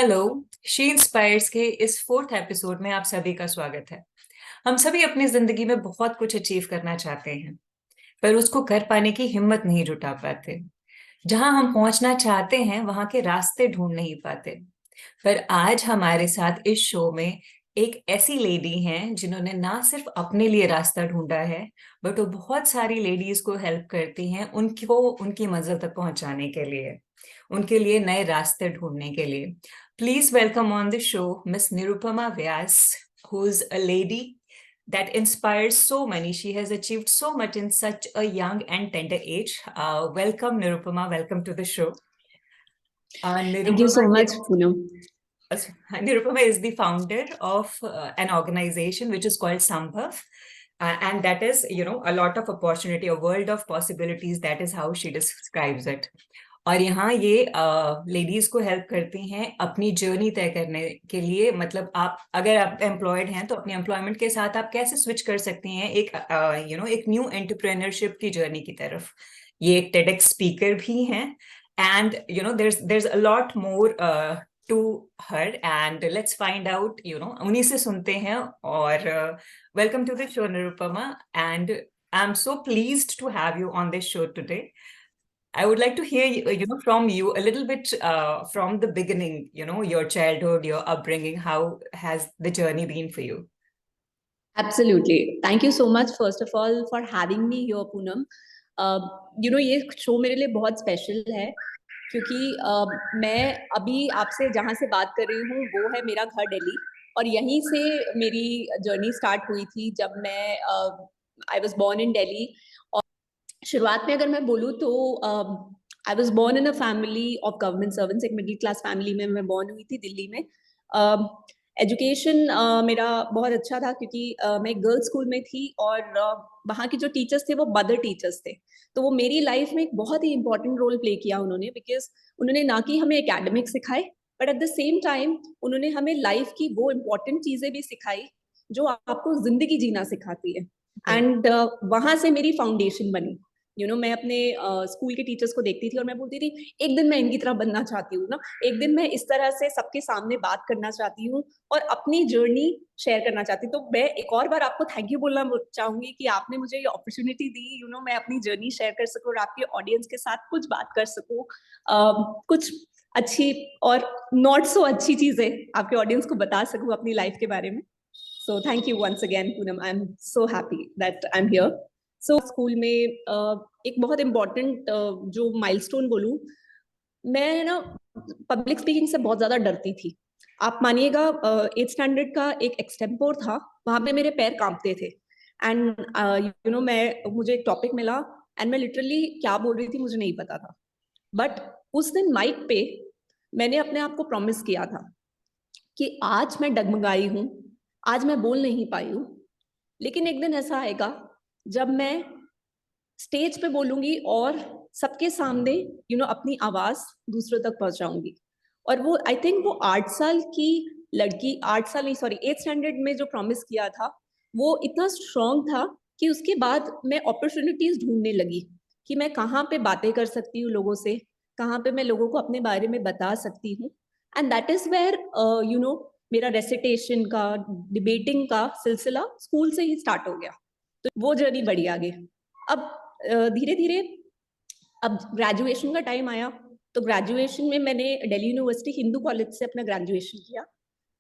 Hello. She inspires के इस fourth episode में आप सभी का स्वागत है। हम सभी अपनी जिंदगी में बहुत कुछ अचीव करना चाहते हैं, पर उसको कर पाने की हिम्मत नहीं जुटा पाते। जहां हम पहुंचना चाहते हैं वहां के रास्ते ढूंढ नहीं पाते। पर आज हमारे साथ इस शो में एक ऐसी लेडी हैं जिन्होंने ना सिर्फ अपने लिए रास्ता ढूंढा है, बट वो बहुत सारी लेडीज को हेल्प करती हैं उनको उनकी मंजिल तक पहुंचाने के लिए, उनके लिए नए रास्ते ढूंढने के लिए। Please welcome on the show miss Nirupama Vyas, who is a lady that inspires so many. She has achieved so much in such a young and tender age. Welcome, Nirupama. Welcome to the show. Thank you Nirupama so much, is Poonam. Nirupama is the founder of an organization which is called Sambhav. And that is, a lot of opportunity, a world of possibilities. That is how she describes it. और यहाँ ये ladies को help करती हैं अपनी journey तय करने के लिए। मतलब आप अगर आप एम्प्लॉयड हैं तो अपने एम्प्लॉयमेंट के साथ आप कैसे स्विच कर सकती हैं एक एक न्यू एंटरप्रेन्योरशिप की जर्नी की तरफ। ये एक टेडेक्स स्पीकर भी हैं, and there's a lot more to her, and let's find out, उन्हीं से सुनते हैं। और welcome to the show, Nirupama, and I'm so pleased to have you on this show today. I would like to hear, from you a little bit from the beginning, your childhood, your upbringing. How has the journey been for you? Absolutely. Thank you so much, first of all, for having me here, Poonam. Uh, ये show मेरे लिए बहुत special है क्योंकि मैं अभी आपसे जहाँ से बात कर रही हूँ वो है मेरा घर दिल्ली, और यहीं से मेरी जर्नी स्टार्ट हुई थी जब मैं I was born in Delhi. और शुरुआत में अगर मैं बोलूँ तो I was born in a family of government servants, एक मिडिल क्लास फैमिली में मैं बोर्न हुई थी दिल्ली में। एजुकेशन मेरा बहुत अच्छा था क्योंकि मैं गर्ल्स स्कूल में थी, और वहाँ के जो टीचर्स थे वो मदर टीचर्स थे। तो वो मेरी लाइफ में एक बहुत ही इंपॉर्टेंट रोल प्ले किया उन्होंने, बिकॉज उन्होंने ना कि हमें एकेडमिक सिखाए, but at the same time उन्होंने हमें लाइफ की वो इम्पोर्टेंट चीजें भी सिखाई जो आपको जिंदगी जीना सिखाती है। एंड वहां से मेरी फाउंडेशन बनी। मैं अपने स्कूल के टीचर्स को देखती थी और मैं बोलती थी एक दिन मैं इनकी तरह बनना चाहती हूँ ना, एक दिन मैं इस तरह से सबके सामने बात करना चाहती हूँ और अपनी जर्नी शेयर करना चाहती हूँ। तो मैं एक और बार आपको थैंक यू बोलना चाहूंगी कि आपने मुझे ये अपॉर्चुनिटी दी, मैं अपनी जर्नी शेयर कर सकूँ और आपके ऑडियंस के साथ कुछ बात कर सकूँ, कुछ अच्छी और नॉट सो अच्छी चीजें आपके ऑडियंस को बता सकूँ अपनी लाइफ के बारे में। So thank you once again Poonam, I am so happy that I am here. So school में एक बहुत इम्पोर्टेंट जो माइलस्टोन बोलूं, मैं ना पब्लिक स्पीकिंग से बहुत ज्यादा डरती थी। आप मानिएगा 8th स्टैंडर्ड का एक एक्सटेम्पोर था, वहां पे मेरे पैर कांपते थे। एंड मैं मुझे एक टॉपिक मिला एंड मैं लिटरली क्या बोल रही थी मुझे नहीं पता था। बट उस दिन माइक पे मैंने अपने आप को प्रॉमिस किया था कि आज मैं डगमगाई हूँ, आज मैं बोल नहीं पाई हूँ, लेकिन एक दिन ऐसा आएगा जब मैं स्टेज पे बोलूंगी और सबके सामने अपनी आवाज दूसरों तक पहुंचाऊंगी। और वो आई थिंक वो 8 साल की लड़की, 8 साल नहीं सॉरी 8th स्टैंडर्ड में जो प्रॉमिस किया था वो इतना स्ट्रांग था कि उसके बाद मैं अपॉर्चुनिटीज ढूंढने लगी कि मैं कहाँ पे बातें कर सकती हूँ लोगों से, कहाँ पे मैं लोगों को अपने बारे में बता सकती हूँ। एंड दैट इज वेयर मेरा रेसिटेशन का, डिबेटिंग का सिलसिला स्कूल से ही स्टार्ट हो गया। तो वो जर्नी बढ़ी आगे। अब धीरे धीरे अब ग्रेजुएशन का टाइम आया, तो ग्रेजुएशन में मैंने दिल्ली यूनिवर्सिटी हिंदू कॉलेज से अपना ग्रेजुएशन किया।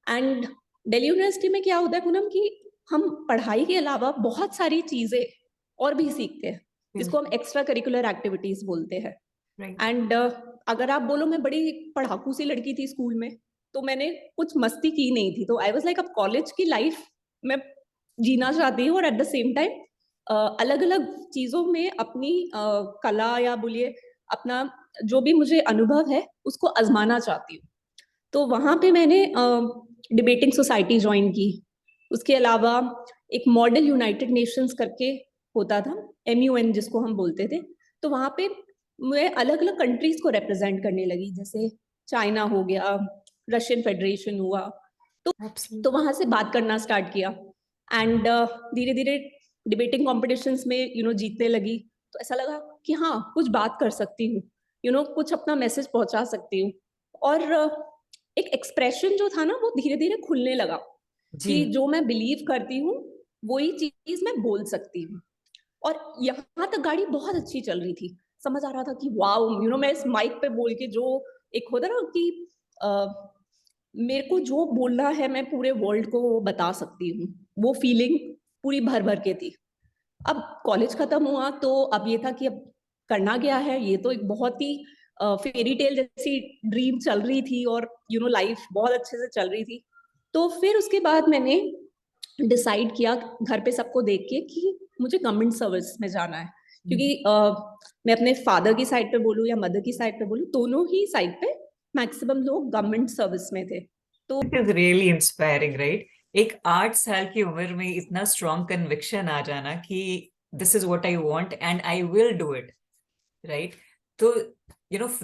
एंड दिल्ली यूनिवर्सिटी में क्या होता है पूनम कि हम पढ़ाई के अलावा बहुत सारी चीजें और भी सीखते हैं, जिसको हम एक्स्ट्रा करिकुलर एक्टिविटीज बोलते हैं। एंड अगर आप बोलो मैं बड़ी पढ़ाकू सी लड़की थी स्कूल में, तो मैंने कुछ मस्ती की नहीं थी। तो आई वाज लाइक अब कॉलेज की लाइफ मैं जीना चाहती हूँ और एट द सेम टाइम अलग अलग चीजों में अपनी कला या बोलिए अपना जो भी मुझे अनुभव है उसको आजमाना चाहती हूँ। तो वहां पे मैंने डिबेटिंग सोसाइटी ज्वाइन की। उसके अलावा एक मॉडल यूनाइटेड नेशंस करके होता था, MUN जिसको हम बोलते थे। तो वहां पे मैं अलग अलग कंट्रीज को रिप्रेजेंट करने लगी, जैसे चाइना हो गया, रशियन फेडरेशन हुआ। तो वहां से बात करना स्टार्ट किया एंड धीरे धीरे डिबेटिंग कॉम्पिटिशन्स में जीतने लगी। तो ऐसा लगा कि हाँ कुछ बात कर सकती हूँ, कुछ अपना मैसेज पहुंचा सकती हूँ। और एक एक्सप्रेशन जो था ना वो धीरे धीरे खुलने लगा जी कि जो मैं बिलीव करती हूँ वही चीज मैं बोल सकती हूँ। और यहाँ तक गाड़ी बहुत अच्छी चल रही थी, समझ आ रहा था कि वाओ मैं इस माइक पे बोल के जो एक होता ना कि अ, मेरे को जो बोलना है मैं पूरे वर्ल्ड को बता सकती हूँ, वो फीलिंग पूरी भर भर के थी। अब कॉलेज खत्म हुआ तो अब ये था कि अब करना क्या है, ये तो एक बहुत ही फेरी टेल जैसी ड्रीम चल रही थी और लाइफ बहुत अच्छे से चल रही थी। तो फिर उसके बाद मैंने डिसाइड किया घर पे सबको देख के कि मुझे गवर्नमेंट सर्विस में जाना है, क्योंकि मैं अपने फादर की साइड पे बोलूँ या मदर की साइड पे बोलूँ, दोनों ही साइड पे मैक्सिमम लोग गवर्नमेंट सर्विस में थे। तो it is really inspiring, right? एक 8 साल की उम्र में इतना स्ट्रॉन्ग कन्विक्शन आ जाना कि this is what I want and I will do it, right? तो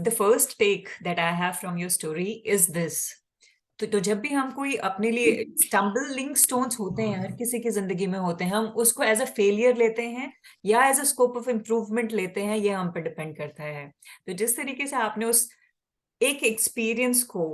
the first take that I have from your story is this. तो जब भी हम कोई अपने लिए स्टम्बलिंग स्टोन्स होते हैं, हर किसी की जिंदगी में होते हैं, हम उसको एज अ फेलियर लेते हैं या as a scope of improvement लेते हैं, ये हम पे डिपेंड करता है। तो जिस तरीके से आपने उस एक एक्सपीरियंस को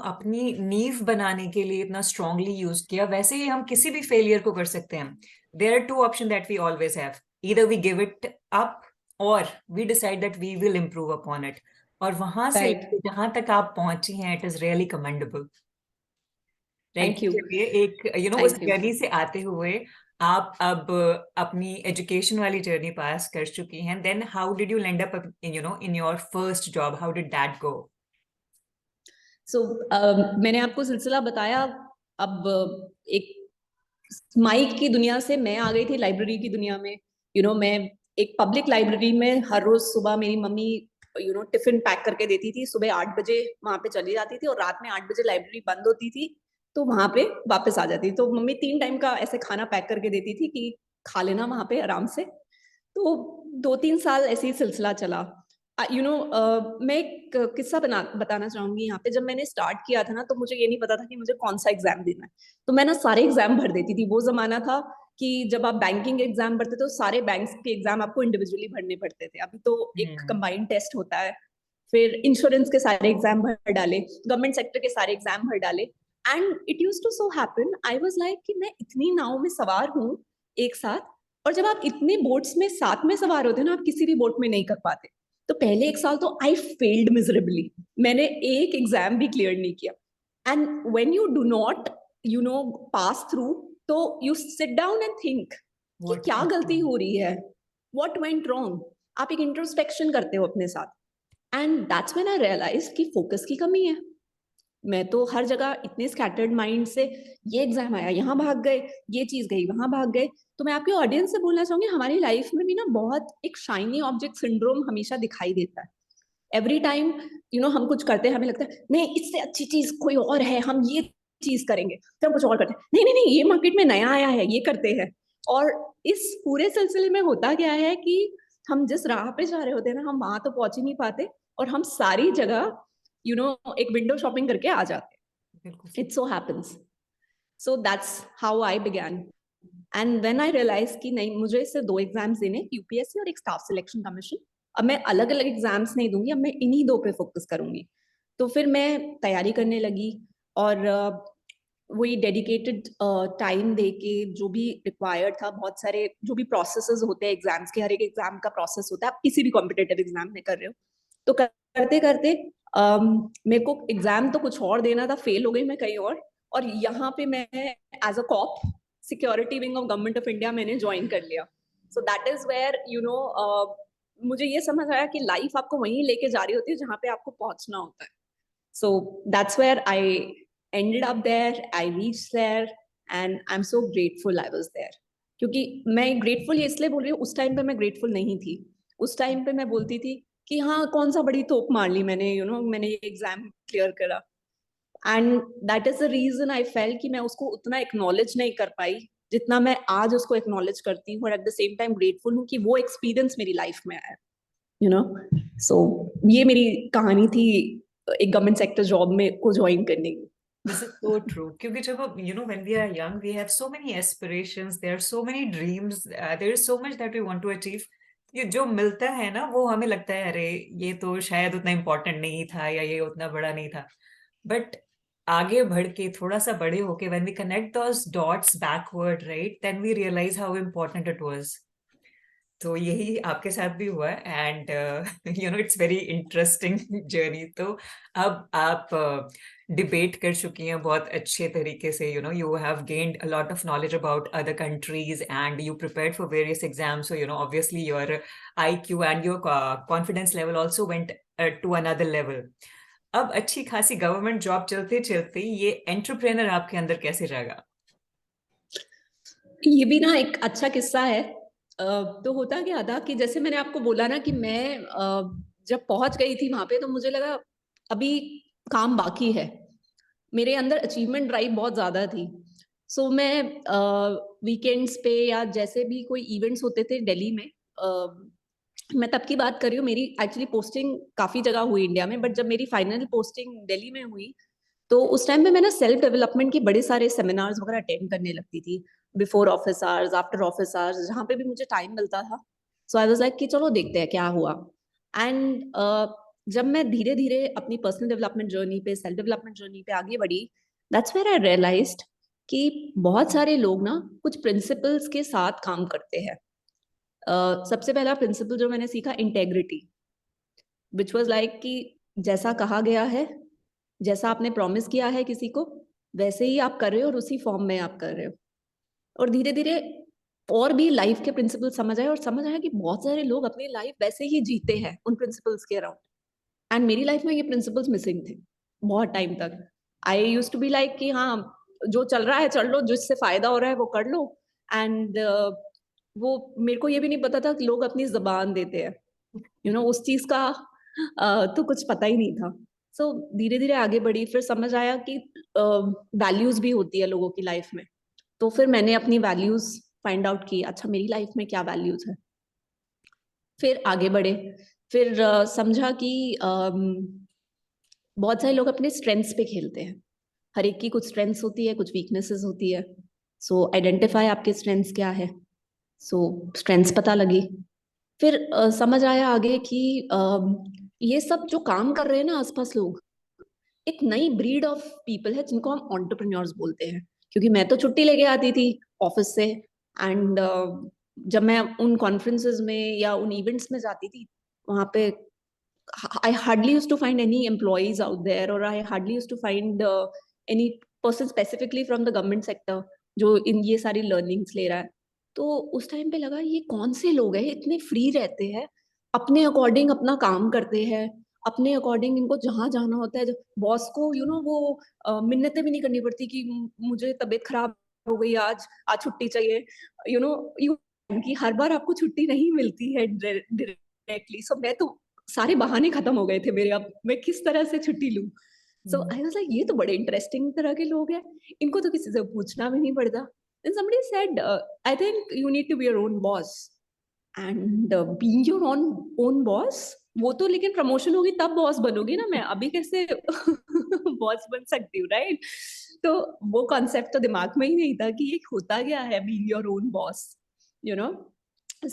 अपनी नींव बनाने के लिए इतना स्ट्रांगली यूज किया, वैसे ही हम किसी भी फेलियर को कर सकते हैं। There are two option that we always have, either we give it up और we decide that we will improve upon it. और वहां से राइट, जहां तक आप पहुंची हैं, it is really commendable, right? Thank you, चलिए, एक उस थैंक यू। जर्नी से आते हुए आप अब अपनी एजुकेशन वाली जर्नी पास कर चुकी हैं, then how did you land up in your first job? How did that go? So मैंने आपको सिलसिला बताया। अब एक माइक की दुनिया से मैं आ गई थी लाइब्रेरी की दुनिया में। मैं एक पब्लिक लाइब्रेरी में हर रोज सुबह मेरी मम्मी टिफिन पैक करके देती थी, सुबह 8 बजे वहां पे चली जाती थी और रात में 8 बजे लाइब्रेरी बंद होती थी, तो वहां पे वापस आ जाती थी। तो मम्मी 3 टाइम का ऐसे खाना पैक करके देती थी कि खा लेना वहां पे आराम से। तो 2-3 साल ऐसे ही सिलसिला चला। मैं एक किस्सा बताना चाहूंगी यहाँ पे। जब मैंने स्टार्ट किया था ना, तो मुझे ये नहीं पता था कि मुझे कौन सा एग्जाम देना है। तो मैं ना सारे एग्जाम भर देती थी। वो जमाना था कि जब आप बैंकिंग एग्जाम भरते तो सारे बैंक्स के एग्जाम आपको इंडिविजुअली भरने पड़ते थे, अभी तो एक हम्म। कंबाइंड टेस्ट होता है। फिर इंश्योरेंस के सारे एग्जाम भर डाले, गवर्नमेंट सेक्टर के सारे एग्जाम भर डाले। And it use to so happen, I was like कि मैं इतनी नाव में सवार हूँ एक साथ। और जब आप इतने बोट्स में साथ में सवार होते हैं ना, आप किसी भी बोट में नहीं कर पाते। तो पहले 1 साल तो आई फेल्ड मिजरेबली, मैंने एक एग्जाम भी क्लियर नहीं किया। And when you do not pass through, तो you sit down and think कि What क्या went गलती wrong? हो रही है, व्हाट वेंट रॉन्ग। आप एक इंट्रोस्पेक्शन करते हो अपने साथ। And that's when I realize कि फोकस की कमी है। मैं तो हर जगह इतने स्कैटर्ड माइंड से, ये एग्जाम आया यहाँ भाग गए, ये चीज गई वहां भाग गए। तो मैं आपके ऑडियंस से बोलना चाहूंगी, हमारी लाइफ में भी ना बहुत एक शाइनी ऑब्जेक्ट सिंड्रोम हमेशा दिखाई देता है। एवरी टाइम हम कुछ करते हैं, हमें लगता है नहीं इससे अच्छी चीज कोई और है, हम ये चीज करेंगे, फिर हम कुछ और करते हैं, नहीं नहीं नहीं ये मार्केट में नया आया है ये करते हैं। और इस पूरे सिलसिले में होता क्या है कि हम जिस राह पे जा रहे होते हैं ना, हम वहां तो पहुंच ही नहीं पाते, और हम सारी जगह एक विंडो शॉपिंग करके आ जाते बिल्कुल हैं। सही। It so happens. So that's how I began. And when I realize कि नहीं, मुझे इससे 2 एग्जाम्स देने, यूपीएससी और एक स्टाफ सिलेक्शन कमीशन। अब मैं अलग अलग एग्जाम्स नहीं दूंगी, अब मैं इन्हीं 2 पे फोकस करूंगी। तो फिर मैं तैयारी करने लगी। और वही डेडिकेटेड टाइम दे के, जो भी रिक्वायर्ड था, बहुत सारे जो भी प्रोसेसेस होते हैं एग्जाम्स के, हर एक एग्जाम का प्रोसेस होता है, आप किसी भी कॉम्पिटेटिव एग्जाम में कर रहे हो। तो करते करते मेरे को एग्जाम तो कुछ और देना था, फेल हो गई मैं कहीं और यहाँ पे मैं as a cop security wing of government of India मैंने ज्वाइन कर लिया। सो दैट इज वेयर मुझे ये समझ आया कि लाइफ आपको वहीं लेके जा रही होती है जहाँ पे आपको पहुंचना होता है। So that's where I ended up there. I reached there, and I'm so grateful I was there. क्योंकि मैं ग्रेटफुल ये इसलिए बोल रही हूँ, उस टाइम पे मैं ग्रेटफुल नहीं थी। उस टाइम पे मैं बोलती थी कि हाँ कौन सा बड़ी तोप मार ली मैंने, मैंने ये एग्जाम क्लियर करा। And that is the reason I fail कि मैं उसको उतना एक्नॉलेज नहीं कर पाई जितना मैं आज उसको एक्नॉलेज करती हूँ, और at the same time grateful हूँ कि वो एक्सपीरियंस मेरी लाइफ में आया। यू नो सो ये मेरी कहानी थी एक गवर्नमेंट सेक्टर जॉब में को ज्वाइन करने की। This is so true. क्योंकि जब when we are young, we have so many aspirations, there are so many dreams, there is so much that we want to achieve. ये जो मिलता है ना, वो हमें लगता है अरे ये तो शायद उतना इम्पोर्टेंट नहीं था या ये उतना बड़ा नहीं था। बट आगे बढ़ के थोड़ा सा बड़े होके when we connect those dots backward, right, then we realize how important it was. तो यही आपके साथ भी हुआ है and it's very interesting journey. तो अब आप डिबेट कर चुकी हैं बहुत अच्छे तरीके से, you have gained a lot of knowledge about other countries and you prepared for various exams, so obviously your IQ and your confidence level also went to another level. अब अच्छी खासी गवर्नमेंट जॉब चलते चलते ये entrepreneur आपके अंदर कैसे जाएगा? ये भी ना एक अच्छा किस्सा है। तो होता क्या था कि जैसे मैंने आपको बोला ना कि मैं जब पहुंच गई थी वहां पे, तो मुझे लगा अभी काम बाकी है। मेरे अंदर अचीवमेंट ड्राइव बहुत ज्यादा थी। सो मैं वीकेंड्स पे या जैसे भी कोई इवेंट्स होते थे दिल्ली में, मैं तब की बात कर रही हूँ, मेरी एक्चुअली पोस्टिंग काफी जगह हुई इंडिया में, बट जब मेरी फाइनल पोस्टिंग दिल्ली में हुई तो उस टाइम पे मैं ना सेल्फ डेवलपमेंट के बड़े सारे सेमिनार्स वगैरह अटेंड करने लगती थी, before office hours, after office hours, जहाँ पे भी मुझे टाइम मिलता था। सो आई वाज लाइक कि चलो देखते हैं क्या हुआ। एंड जब मैं धीरे धीरे अपनी पर्सनल डेवलपमेंट जर्नी पे, सेल्फ डेवलपमेंट जर्नी पे आगे बढ़ी, दैट्स वेयर आई रियलाइज्ड कि बहुत सारे लोग ना कुछ प्रिंसिपल्स के साथ काम करते हैं। सबसे पहला प्रिंसिपल जो मैंने सीखा, इंटेग्रिटी, विच वाज लाइक कि जैसा कहा गया है, जैसा आपने प्रॉमिस किया है किसी को, वैसे ही आप कर रहे हो और उसी फॉर्म में आप कर रहे हो। और धीरे धीरे और भी लाइफ के प्रिंसिपल समझ आए, और समझ आया कि बहुत सारे लोग अपनी लाइफ वैसे ही जीते हैं उन प्रिंसिपल्स के अराउंड। एंड मेरी लाइफ में ये प्रिंसिपल्स मिसिंग थे बहुत टाइम तक। आई यूज टू बी लाइक कि हाँ, जो चल रहा है चल लो, जिससे फायदा हो रहा है वो कर लो। एंड वो मेरे को ये भी नहीं पता था कि लोग अपनी जबान देते हैं, उस चीज का तो कुछ पता ही नहीं था। सो धीरे धीरे आगे बढ़ी, फिर समझ आया कि वैल्यूज भी होती है लोगों की लाइफ में। तो फिर मैंने अपनी वैल्यूज फाइंड आउट की, अच्छा मेरी लाइफ में क्या वैल्यूज है। फिर आगे बढ़े, फिर समझा कि बहुत सारे लोग अपने स्ट्रेंथ्स पे खेलते हैं। हर एक की कुछ स्ट्रेंथ्स होती है, कुछ वीकनेसेस होती है। सो आइडेंटिफाई आपके स्ट्रेंथ्स क्या है। सो स्ट्रेंथ्स पता लगी। फिर समझ आया आगे कि ये सब जो काम कर रहे हैं ना आसपास लोग, एक नई ब्रीड ऑफ पीपल है जिनको हम एंटरप्रेन्योर्स बोलते हैं। क्योंकि मैं तो छुट्टी लेके आती थी ऑफिस से, एंड जब मैं उन कॉन्फ्रेंसेस में या उन इवेंट्स में जाती थी, वहां पे I hardly used to find any employees out there, or I hardly used to find any person specifically from the government sector जो इन ये सारी learnings ले रहा है। तो उस टाइम पे लगा ये कौन से लोग हैं, इतने फ्री रहते हैं, अपने अकॉर्डिंग अपना काम करते हैं, अपने अकॉर्डिंग इनको जहां जाना होता है, बॉस को वो मिन्नतें भी नहीं करनी पड़ती कि मुझे तबीयत खराब हो गई, आज आज छुट्टी चाहिए। यू नो यू कि हर बार आपको छुट्टी नहीं मिलती है डायरेक्टली। सो मैं तो सारे बहाने खत्म हो गए थे मेरे, अब मैं किस तरह से छुट्टी लूं। सो आई वाज लाइक ये तो बड़े इंटरेस्टिंग तरह के लोग हैं, इनको तो किसी से पूछना भी नहीं पड़ता। then somebody said I think you need to be your own boss, and being your own boss, वो तो लेकिन प्रमोशन होगी तब बॉस बनोगी ना, मैं अभी कैसे बॉस बन सकती हूँ, राइट? तो वो कॉन्सेप्ट तो दिमाग में ही नहीं था कि ये होता क्या है being your own boss, you know.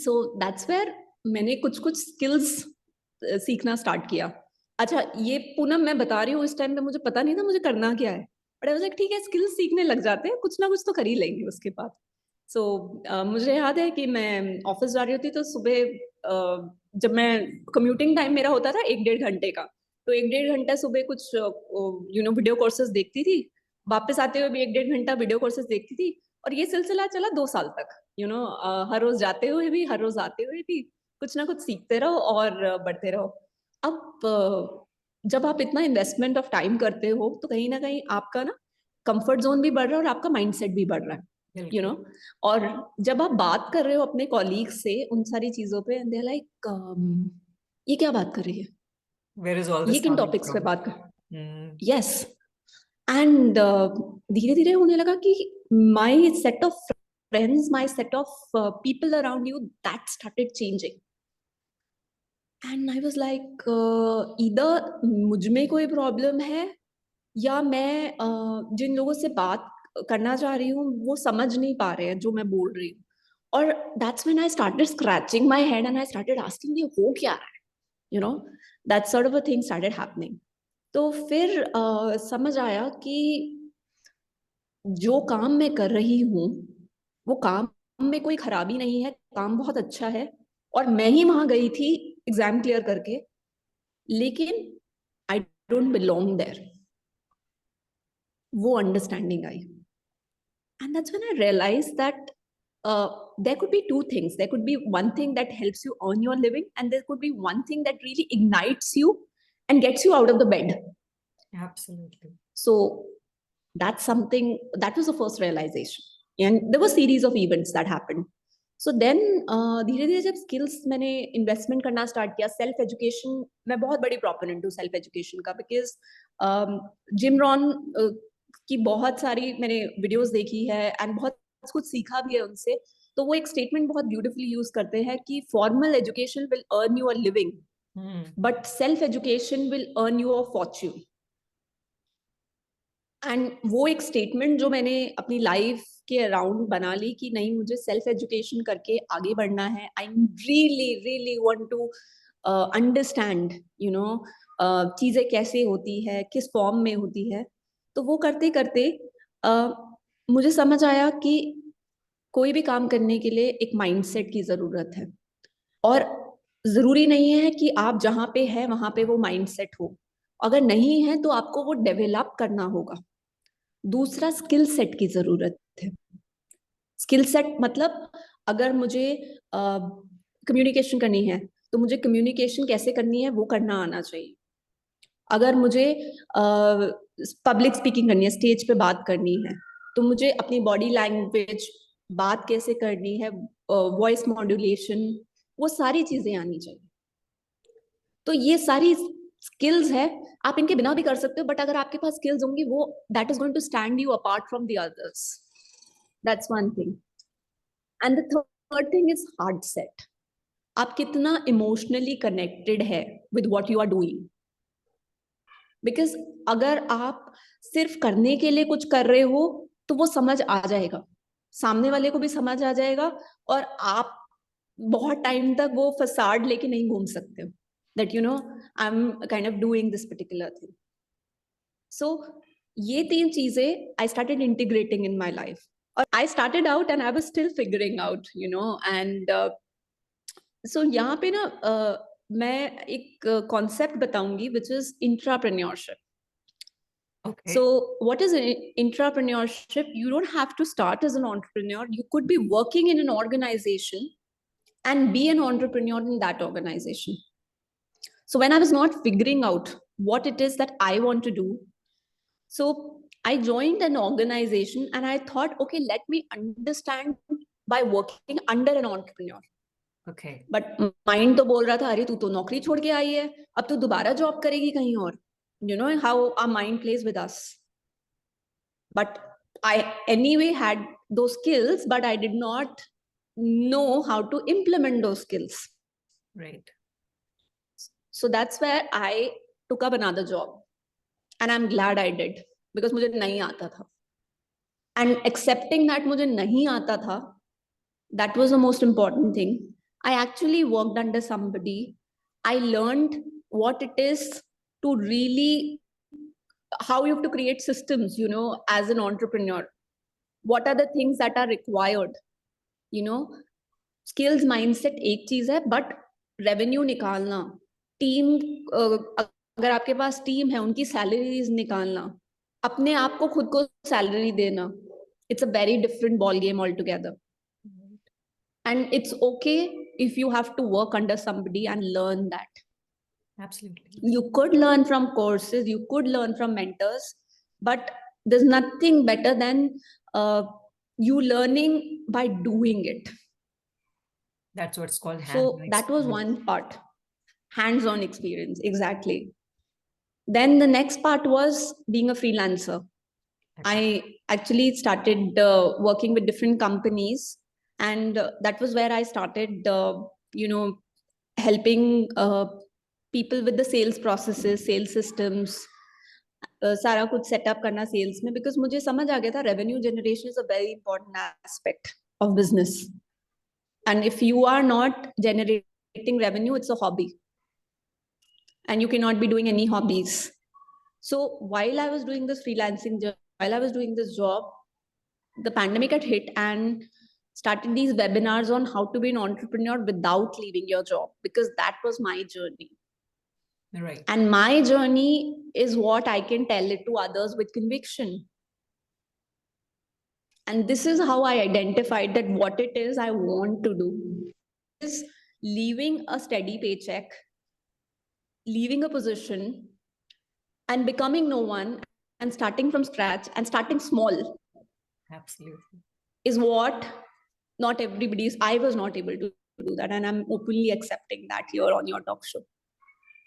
So that's where मैंने कुछ कुछ स्किल्स सीखना स्टार्ट किया। अच्छा ये पूनम मैं बता रही हूँ, इस टाइम पे मुझे पता नहीं था मुझे करना क्या है, बट आई वाज लाइक ठीक है स्किल्स सीखने लग जाते हैं, कुछ ना कुछ तो कर ही लेंगे उसके बाद। सो मुझे याद है कि मैं ऑफिस जा रही होती तो सुबह जब मैं कम्यूटिंग टाइम मेरा होता था 1-1.5 घंटे का, तो 1-1.5 घंटा सुबह कुछ वीडियो कोर्सेज देखती थी, वापस आते हुए भी 1-1.5 घंटा वीडियो कोर्सेज देखती थी। और ये सिलसिला चला 2 साल तक, हर रोज जाते हुए भी हर रोज आते हुए भी कुछ ना कुछ सीखते रहो और बढ़ते रहो। अब जब आप इतना इन्वेस्टमेंट ऑफ टाइम करते हो तो कहीं ना कहीं आपका ना कंफर्ट जोन भी बढ़ रहा है और आपका माइंडसेट भी बढ़ रहा है, बिल्कुल। और जब आप बात कर रहे हो अपने कॉलीग्स से उन सारी चीजों पे, दे लाइक ये क्या बात कर रही है, Where is all ये this किन coming टॉपिक्स पे from? बात कर। Hmm. यस। एंड धीरे धीरे होने लगा कि my set of friends, my set of people around you, that started changing. And I was like इधर मुझ में कोई प्रॉब्लम है, या मैं जिन लोगों से बात करना चाह रही हूँ वो समझ नहीं पा रहे हैं जो मैं बोल रही हूँ। और that's when I started scratching my head and I started asking ये हो क्या रहा है, you know that sort of a thing started happening. तो फिर समझ आया कि जो काम मैं कर रही हूँ वो काम में कोई खराबी नहीं है, काम बहुत अच्छा है, और मैं ही वहां गई थी एग्जाम क्लियर करके, लेकिन आई डोंट बिलोंग देयर। वो understanding I, and that's when I realized that there could be two things. There could be one thing that helps you earn your living, and there could be one thing that really ignites you and gets you out of the bed. Absolutely. So that's something, that was the first realization, and there were series of events that happened. So then धीरे धीरे जब skills मैंने investment करना start किया, self education, मैं बहुत बड़ी proponent हूँ self education का, because Jim Rohn की बहुत सारी मैंने videos देखी है and बहुत कुछ सीखा भी है उनसे। तो वो एक statement बहुत beautifully use करते हैं कि formal education will earn you a living, but self education will earn you a fortune. And वो एक स्टेटमेंट जो मैंने अपनी लाइफ के अराउंड बना ली कि नहीं, मुझे सेल्फ एजुकेशन करके आगे बढ़ना है। I really really want to understand चीजें कैसे होती है, किस फॉर्म में होती है। तो वो करते करते मुझे समझ आया कि कोई भी काम करने के लिए एक माइंडसेट की जरूरत है, और जरूरी नहीं है कि आप जहाँ पे है वहां पे वो माइंडसेट हो। अगर नहीं है तो आपको वो डेवलप करना होगा। दूसरा, स्किल सेट की जरूरत है। स्किल सेट मतलब अगर मुझे कम्युनिकेशन करनी है तो मुझे कम्युनिकेशन कैसे करनी है वो करना आना चाहिए। अगर मुझे पब्लिक स्पीकिंग करनी है, स्टेज पे बात करनी है, तो मुझे अपनी बॉडी लैंग्वेज, बात कैसे करनी है, वॉइस मॉड्यूलेशन, वो सारी चीजें आनी चाहिए। तो ये सारी स्किल्स है, आप इनके बिना भी कर सकते हो, बट अगर आपके पास स्किल्स होंगी वो that is going to stand you apart from the others. That's one thing. And the third thing is hard set. आप कितना इमोशनली कनेक्टेड है with what you are doing. Because अगर आप सिर्फ करने के लिए कुछ कर रहे हो तो वो समझ आ जाएगा, सामने वाले को भी समझ आ जाएगा, और आप बहुत टाइम तक वो फसाड लेके नहीं घूम सकते हो that I'm kind of doing this particular thing. So ये तीन चीजें I started integrating in my life, और I started out and I was still figuring out, and so यहाँ पे ना मैं एक concept बताऊंगी which is intrapreneurship. Okay. So what is intrapreneurship? You don't have to start as an entrepreneur. You could be working in an organization and be an entrepreneur in that organization. So when I was not figuring out what it is that I want to do, so I joined an organization and I thought, okay, let me understand by working under an entrepreneur. Okay. But mind तो बोल रहा था, अरे तू तो नौकरी छोड़ के आई है, अब तू दोबारा जॉब करेगी कहीं और। You know how our mind plays with us. But I anyway had those skills, but I did not know how to implement those skills. Right. So that's where I took up another job, and I'm glad I did, because मुझे नहीं आता था, and accepting that मुझे नहीं आता था, that was the most important thing. I actually worked under somebody. I learned what it is to really, how you have to create systems, as an entrepreneur. What are the things that are required? Skills mindset एक चीज है, but revenue निकालना, team, अगर आपके पास team है उनकी salaries निकालना, अपने आप को खुद को सैलरी देना, it's a very different ball game altogether. And it's okay if you have to work under somebody and learn that. Absolutely. You could learn from courses, you could learn from mentors, but there's nothing better than you learning by doing it. That's what's called So hands-on that was experience. one part, hands-on experience, exactly. Then the next part was being a freelancer. Okay. I actually started working with different companies, and that was where I started helping people with the sales processes, sales systems, सारा कुछ setup करना sales में, because मुझे समझ आ गया था revenue generation is a very important aspect of business, and if you are not generating revenue, it's a hobby, and you cannot be doing any hobbies. So while I was doing this freelancing job, while I was doing this job, the pandemic had hit and started these webinars on how to be an entrepreneur without leaving your job, because that was my journey. Right. And my journey is what I can tell it to others with conviction. And this is how I identified that what it is I want to do is leaving a steady paycheck, leaving a position, and becoming no one and starting from scratch and starting small Absolutely. is what not everybody is. I was not able to do that, and I'm openly accepting that here on your talk show.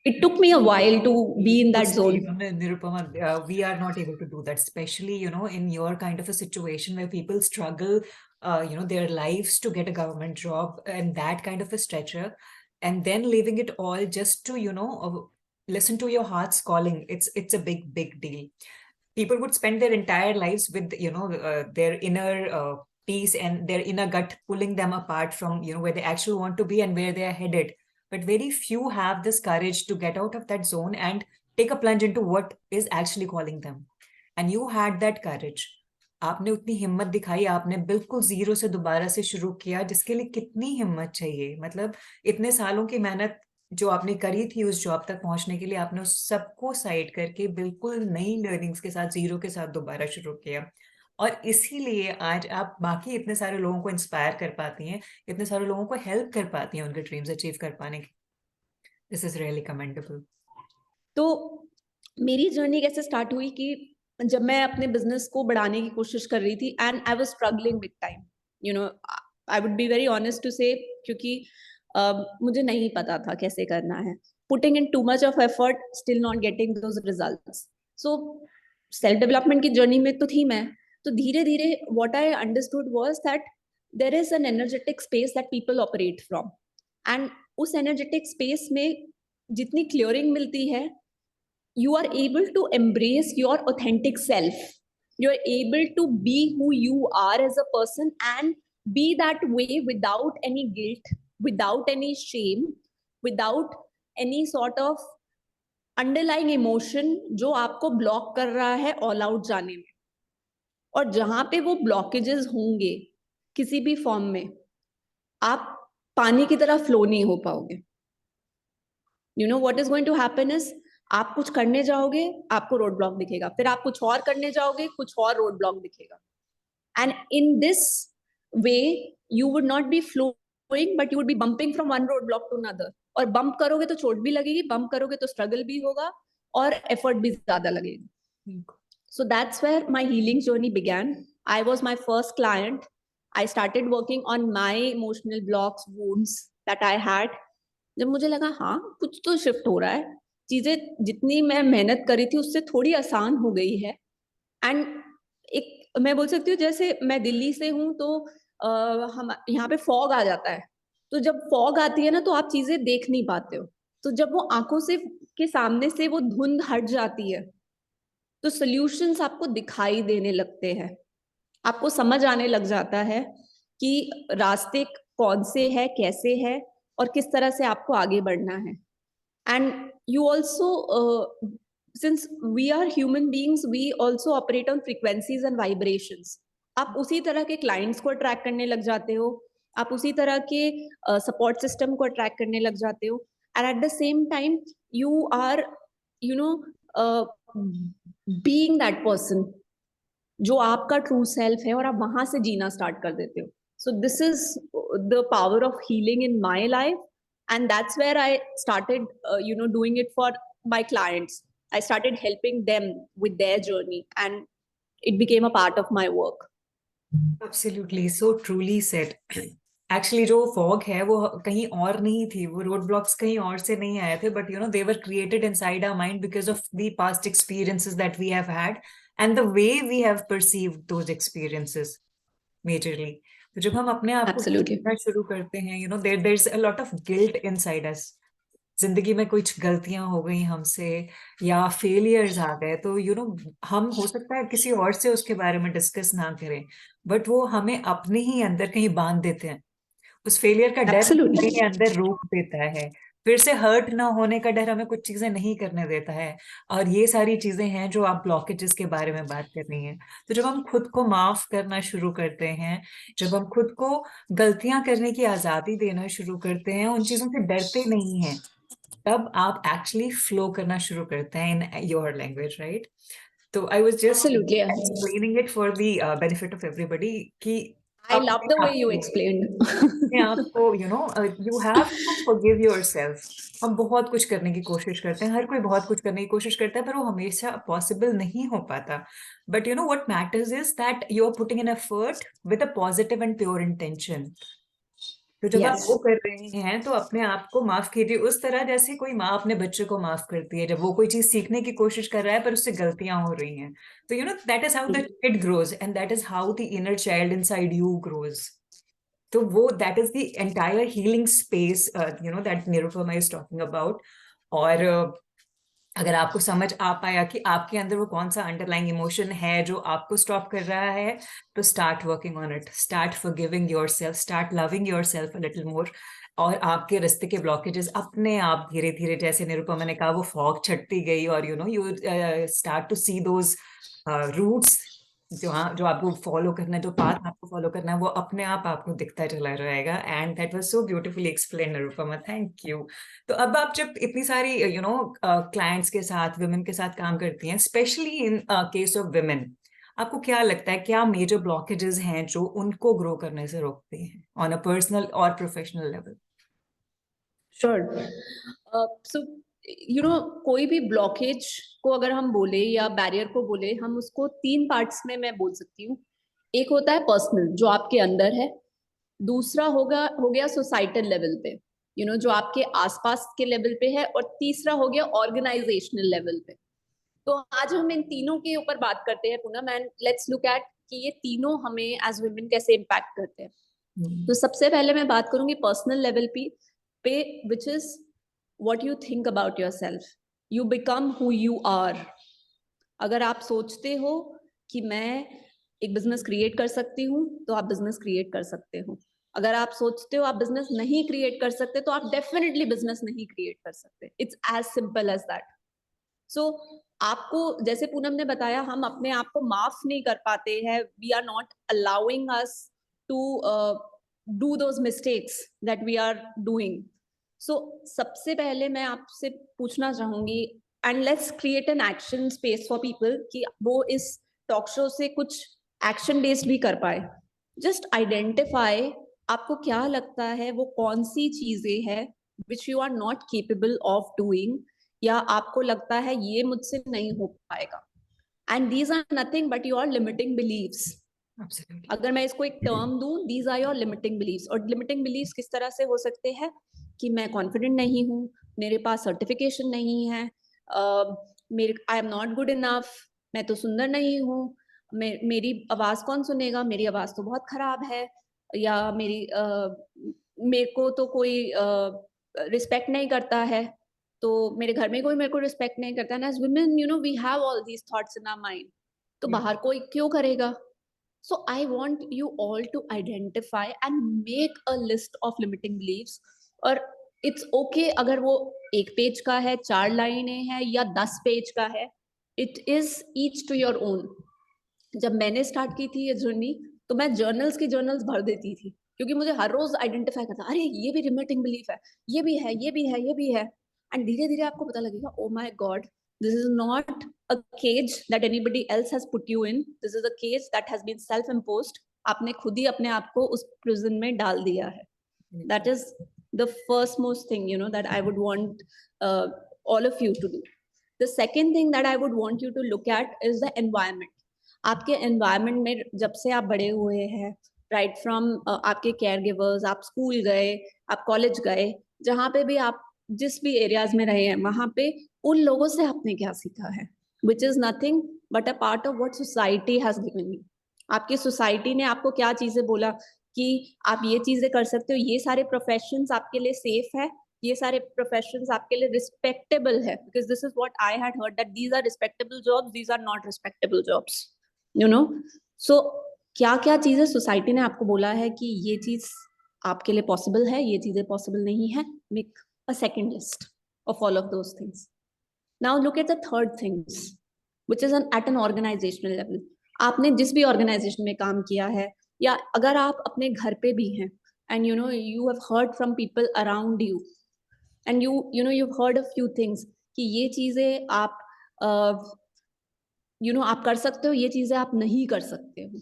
It took me a while to be in that zone. Nirupama, we are not able to do that, especially, in your kind of a situation where people struggle, their lives to get a government job and that kind of a stretcher, and then leaving it all just to, listen to your heart's calling. It's a big, big deal. People would spend their entire lives with, their inner peace and their inner gut pulling them apart from, where they actually want to be and where they are headed. But very few have this courage to get out of that zone and take a plunge into what is actually calling them. And you had that courage. आपने उतनी हिम्मत दिखाई, आपने बिल्कुल zero से दोबारा से शुरू किया, जिसके लिए कितनी हिम्मत चाहिए। मतलब इतने सालों की मेहनत जो आपने करी थी उस जॉब तक पहुंचने के लिए, आपने उस सबको साइड करके बिल्कुल नई लर्निंग्स के साथ, जीरो के साथ दोबारा शुरू किया। और इसीलिए आज आप बाकी इतने सारे लोगों को इंस्पायर कर पाती हैं, इतने सारे लोगों को हेल्प कर पाती हैं उनके ड्रीम्स अचीव कर पाने की। This is really commendable. तो मेरी जर्नी कैसे स्टार्ट हुई कि जब मैं अपने बिजनेस को बढ़ाने की कोशिश कर रही थी and I was struggling big time, I would be very honest to say, क्योंकि मुझे नहीं पता था कैसे करना है, putting in too much of effort, still not getting those results. So self development की जर्नी में तो थी मैं, तो धीरे धीरे what I understood was that there is an energetic space that people operate from, and उस एनर्जेटिक स्पेस में जितनी क्लियरिंग मिलती है, you are able to embrace your authentic self. You're able to be who you are as a person and be that way without any guilt, without any shame, without any sort of underlying emotion जो आपको block कर रहा है all out जाने में। और जहां पे वो ब्लॉकेजेस होंगे किसी भी फॉर्म में, आप पानी की तरह फ्लो नहीं हो पाओगे। You know what is going to happen is, आप कुछ करने जाओगे, आपको रोड ब्लॉक दिखेगा, फिर आप कुछ और करने जाओगे, कुछ और रोड ब्लॉक दिखेगा। And in this way you would not be flowing, but you would be bumping from one road block to another. और बम्प करोगे तो चोट भी लगेगी, बम्प करोगे तो स्ट्रगल भी होगा और एफर्ट भी ज्यादा लगेगा। So that's where my healing journey began. I was my first client. I started working on my emotional blocks, wounds that I had. जब मुझे लगा हाँ कुछ तो शिफ्ट हो रहा है, चीजें जितनी मैं मेहनत करी थी उससे थोड़ी आसान हो गई है। एंड एक मैं बोल सकती हूँ, जैसे मैं दिल्ली से हूँ तो हम यहाँ पे फॉग आ जाता है, तो जब फॉग आती है ना तो आप चीजें देख नहीं पाते हो, तो जब वो आंखों से के सामने से वो धुंध हट जाती है तो सॉल्यूशंस आपको दिखाई देने लगते हैं, आपको समझ आने लग जाता है कि रास्ते कौन से है, कैसे है और किस तरह से आपको आगे बढ़ना है। And you also, since we are human beings, we also operate on frequencies and vibrations. आप उसी तरह के clients को attract करने लग जाते हो, आप उसी तरह के support system को attract करने लग जाते हो, and at the same time you are, being that person जो आपका true self है, और आप वहां से जीना start कर देते हो। So this is the power of healing in my life. And that's where I started doing it for my clients. I started helping them with their journey and it became a part of my work. Absolutely, so truly said. Actually जो fog है वो कहीं और नहीं थी, वो road blocks कहीं और से नहीं आए थे, but they were created inside our mind because of the past experiences that we have had and the way we have perceived those experiences majorly. तो जब हम अपने आप को समझना शुरू करते हैं, there's a lot of guilt inside us. जिंदगी में कुछ गलतियां हो गई हमसे या फेलियर्स आ गए तो हम हो सकता है किसी और से उसके बारे में डिस्कस ना करें, बट वो हमें अपने ही अंदर कहीं बांध देते हैं। उस फेलियर का डर अपने अंदर रोक देता है। फिर से हर्ट ना होने का डर हमें कुछ चीजें नहीं करने देता है। और ये सारी चीजें हैं जो आप ब्लॉकेजेस के बारे में बात कर रही हैं। तो जब हम खुद को माफ करना शुरू करते हैं, जब हम खुद को गलतियां करने की आजादी देना शुरू करते हैं, उन चीजों से डरते नहीं हैं, तब आप एक्चुअली फ्लो करना शुरू करते हैं इन योर लैंग्वेज, राइट? तो I was just Absolutely. Explaining it for the benefit of everybody कि I love अपने the way आप you को, explained. अपने आप को you have to forgive yourself. हम बहुत कुछ करने की कोशिश करते हैं, हर कोई बहुत कुछ करने की कोशिश करता है, पर वो हमेशा पॉसिबल नहीं हो पाता। But what matters is that you are putting an effort with a positive and pure intention. तो जब आप वो Yes. कर रहे हैं तो अपने आप को माफ कीजिए उस तरह जैसे कोई माँ अपने बच्चे को माफ करती है जब वो कोई चीज सीखने की कोशिश कर रहा है पर उससे गलतियां हो रही हैं। तो that is how the kid grows and that is how the inner child inside you grows. तो वो that is the entire healing space that Nirupama is talking about. और अगर आपको समझ आ पाया कि आपके अंदर वो कौन सा अंडरलाइंग इमोशन है जो आपको स्टॉप कर रहा है, तो start working on it, start forgiving yourself, start loving yourself a little more. और आपके रास्ते के ब्लॉकेजेस अपने आप धीरे धीरे, जैसे निरुपमा ने कहा, वो फॉग छटती गई और you start to see those routes जो आपको फॉलो करना है, जो पाथ आपको फॉलो करना है, वो अपने आप आपको दिखता चला जाएगा। And that was so beautifully explain Nirupama, thank you. तो अब आप जब इतनी सारी क्लाइंट्स के साथ, विमेन के साथ काम करती हैं, specially in case of women, आपको क्या लगता है क्या मेजर ब्लॉकेजेस हैं जो उनको ग्रो करने से रोकते हैं ऑन अ पर्सनल और प्रोफेशनल लेवल? Sure. So, कोई भी ब्लॉकेज को अगर हम बोले या बैरियर को बोले, हम उसको तीन पार्ट्स में मैं बोल सकती हूँ। एक होता है पर्सनल, जो आपके अंदर है। दूसरा हो गया सोसाइटल लेवल पे, जो आपके आसपास के लेवल पे है। और तीसरा हो गया ऑर्गेनाइजेशनल लेवल पे। तो आज हम इन तीनों के ऊपर बात करते हैं Poonam, and let's look at कि ये तीनों हमें एज वुमेन कैसे इम्पैक्ट करते हैं। तो सबसे पहले मैं बात करूंगी पर्सनल लेवल पे, which is what you think about yourself. You become who you are. अगर आप सोचते हो कि मैं एक बिजनेस क्रिएट कर सकती हूँ, तो आप बिजनेस क्रिएट कर सकते हो। अगर आप सोचते हो आप बिजनेस नहीं क्रिएट कर सकते, तो आप डेफिनेटली बिजनेस नहीं क्रिएट कर सकते। It's as simple as that. So आपको, जैसे पूनम ने बताया, हम अपने आप को माफ नहीं कर पाते हैं। We are not allowing us to do those mistakes that we are doing. So सबसे पहले मैं आपसे पूछना चाहूंगी, and let's create an action space for people, कि वो इस टॉक शो से कुछ एक्शन बेस्ड भी कर पाए। जस्ट आइडेंटिफाई, आपको क्या लगता है वो कौन सी चीजें हैं which you are not capable of doing, या आपको लगता है ये मुझसे नहीं हो पाएगा। And these are nothing but your limiting beliefs. अगर मैं इसको एक टर्म दूं, these are your limiting beliefs. और लिमिटिंग बिलीव्स किस तरह से हो सकते हैं? कि मैं कॉन्फिडेंट नहीं हूँ, मेरे पास सर्टिफिकेशन नहीं है, मेरे I am not good enough, मैं तो सुंदर नहीं हूँ, मेरी आवाज कौन सुनेगा, मेरी आवाज तो बहुत खराब है, या मेरे को तो कोई रिस्पेक्ट नहीं करता है, तो मेरे घर में कोई मेरे को रिस्पेक्ट नहीं करता है। As women, we have all these thoughts in our mind. तो बाहर कोई क्यों करेगा? So I want you all to identify and make a list of limiting beliefs. और it's okay अगर वो एक पेज का है, 4 लाइनें हैं, या 10 पेज का है। It is each to your own. जब मैंने स्टार्ट की थी ये जर्नी, तो मैं जर्नल्स भर देती थी, क्योंकि मुझे हर रोज आइडेंटिफाई करता, अरे ये भी लिमिटिंग बिलीफ है, ये भी है, ये भी है, ये भी है। एंड धीरे धीरे आपको पता लगेगा, oh my God, this is not a cage that anybody else has put you in. This is a cage that has been self imposed. आपने खुद ही अपने आप को उस prison में डाल दिया है। That is the first most thing, that I would want all of you to do. The second thing that I would want you to look at is the environment. आपके environment में जब से आप बड़े हुए हैं, right from आपके care givers, आप स्कूल गए, आप कॉलेज गए, जहाँ पे भी आप जिस भी एरियाज में रहे हैं, वहां पे उन लोगों से आपने क्या सीखा है? Which is nothing but a part of what society has given you. आपकी सोसाइटी ने आपको क्या चीजें बोला कि आप ये चीजें कर सकते हो, ये सारे प्रोफेशंस आपके लिए सेफ है, ये सारे प्रोफेशंस आपके लिए रिस्पेक्टेबल है, because this is what I had heard, that these are respectable jobs, these are not respectable jobs, you know. So क्या क्या चीजें सोसाइटी ने आपको बोला है कि ये चीज आपके लिए पॉसिबल है, ये चीजें पॉसिबल नहीं है? Make a second list of all of those things. Now look at the third things, which is at an organizational level. आपने जिस भी organization में काम किया है, या अगर आप अपने घर पे भी हैं, and you have heard from people around you, and you've heard a few things कि ये चीजें आप आप कर सकते हो, ये चीजें आप नहीं कर सकते हो.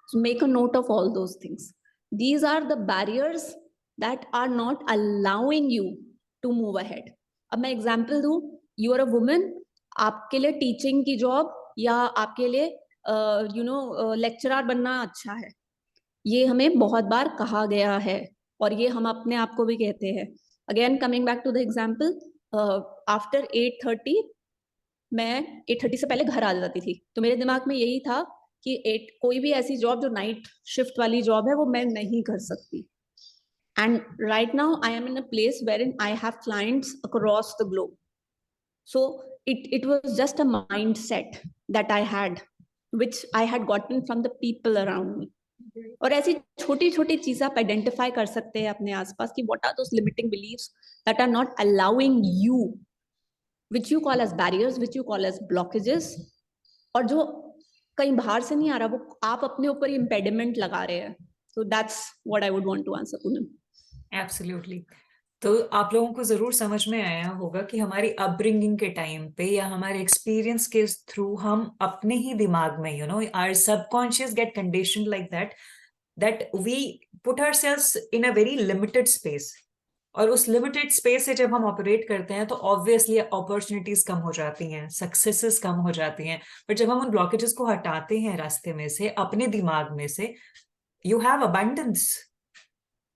So make a note of all those things. These are the barriers that are not allowing you to move ahead. अब मैं example दूं, you are a woman, आपके लिए teaching की job या आपके लिए lecturer बनना अच्छा है. ये हमें बहुत बार कहा गया है और ये हम अपने आप को भी कहते हैं. Again coming back to the example, after 8:30 मैं 8:30 से पहले घर आ जाती थी. तो मेरे दिमाग में यही था कि कोई भी ऐसी जॉब जो नाइट शिफ्ट वाली जॉब है वो मैं नहीं कर सकती. And right now I am in a place where in I have clients across the globe. So it was just a mindset that I had, which I had gotten from the people around me. और ऐसी छोटी छोटी चीजें आप identify कर सकते हैं अपने आसपास कि what are those limiting beliefs that are not allowing you, which you call as barriers, which you call as blockages, और जो कहीं बाहर से नहीं आ रहा, वो आप अपने ऊपर इम्पेडिमेंट लगा रहे हैं. So that's what I would want to answer, Poonam. Absolutely. तो आप लोगों को जरूर समझ में आया होगा कि हमारी अपब्रिंगिंग के टाइम पे या हमारे एक्सपीरियंस के थ्रू हम अपने ही दिमाग में our subconscious get conditioned like that we put ourselves in a very limited space. और उस लिमिटेड स्पेस से जब हम ऑपरेट करते हैं तो ऑब्वियसली अपॉर्चुनिटीज कम हो जाती हैं, सक्सेसेस कम हो जाती हैं. बट जब हम उन ब्लॉकेजेस को हटाते हैं रास्ते में से, अपने दिमाग में से, you have abundance.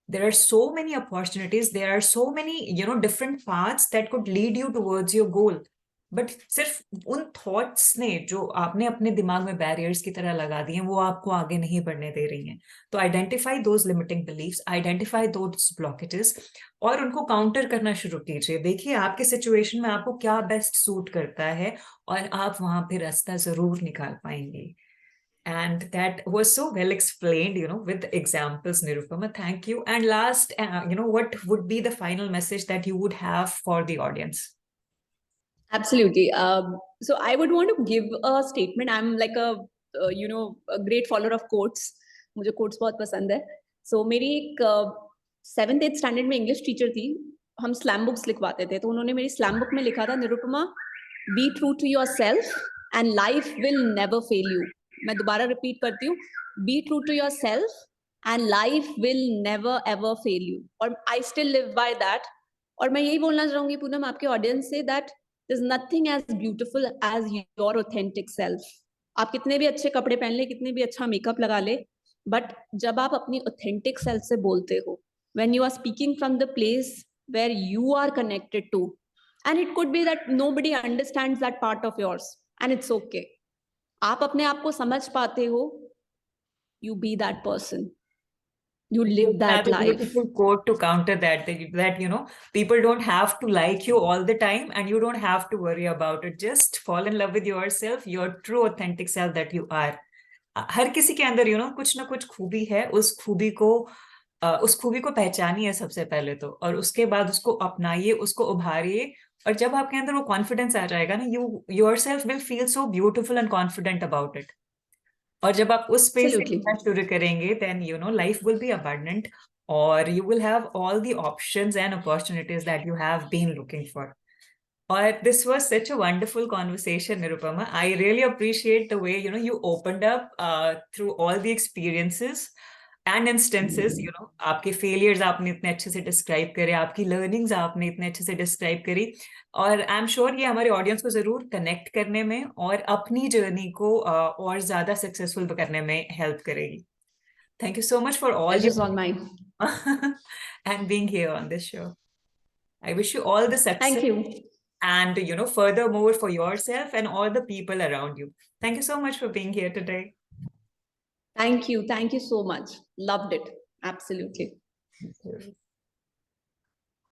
There are so many opportunities, there are so many different paths that could lead you towards your goal. But सिर्फ उन थॉट्स ने जो आपने अपने दिमाग में बैरियर्स की तरह लगा दिए वो आपको आगे नहीं बढ़ने दे रही हैं. तो identify those limiting beliefs, identify those blockages और उनको काउंटर करना शुरू कीजिए. देखिए आपके सिचुएशन में आपको क्या बेस्ट सूट करता है और आप वहां पे रास्ता जरूर निकाल पाएंगे. And that was so well explained, with examples, Nirupama. Thank you. And last, what would be the final message that you would have for the audience? Absolutely. So I would want to give a statement. I'm like a great follower of quotes. मुझे quotes बहुत पसंद है. So मेरी एक 7th 8th standard में English teacher थी. हम slam books लिखवाते थे. तो उन्होंने मेरी स्लैम बुक में लिखा था, Nirupama, be true to yourself and life will never fail you. मैं दोबारा रिपीट करती हूँ, be true to yourself and life will never ever fail you. और I still live by that. और मैं यही बोलना चाहूंगी पूनम आपके ऑडियंस से, that there's nothing as beautiful as your authentic self. आप कितने भी अच्छे कपड़े पहन ले, कितने भी अच्छा मेकअप लगा ले, बट जब आप अपनी authentic self से बोलते हो, when you are speaking from the place where you are connected to, and it could be that nobody understands that part of yours, and it's okay. आप अपने आप को समझ पाते हो, you be that person. You live that life. That's a beautiful quote to counter that people don't have to like you all the time and you don't have to worry about it. Just fall in love with yourself, your true authentic self that you are. हर किसी के अंदर कुछ ना कुछ खूबी है. उस खूबी को पहचानिए सबसे पहले तो, और उसके बाद उसको अपनाइए, उसको उभारिए. और जब आपके अंदर वो कॉन्फिडेंस आ जाएगा ना, you yourself will feel so beautiful and confident about it. और जब आप उस स्पेस से जीना शुरू करेंगे, then life will be abundant, or you will have all the options and opportunities that you have been looking for. Or this was such a wonderful conversation, Nirupama. I really appreciate the way you opened up through all the experiences and instances. आपके failures आपने इतने अच्छे से describe करे, आपकी learnings आपने इतने अच्छे से describe करी, और आई एम श्योर ये हमारे ऑडियंस को जरूर कनेक्ट करने में और अपनी जर्नी को और ज्यादा सक्सेसफुल करने में हेल्प करेगी. Thank you so much for all and being here on this show. I wish you all the success. Thank you. And furthermore for yourself and all the people around you. Thank you so much for being here today. Thank you so much. Loved it. Absolutely. Thank you.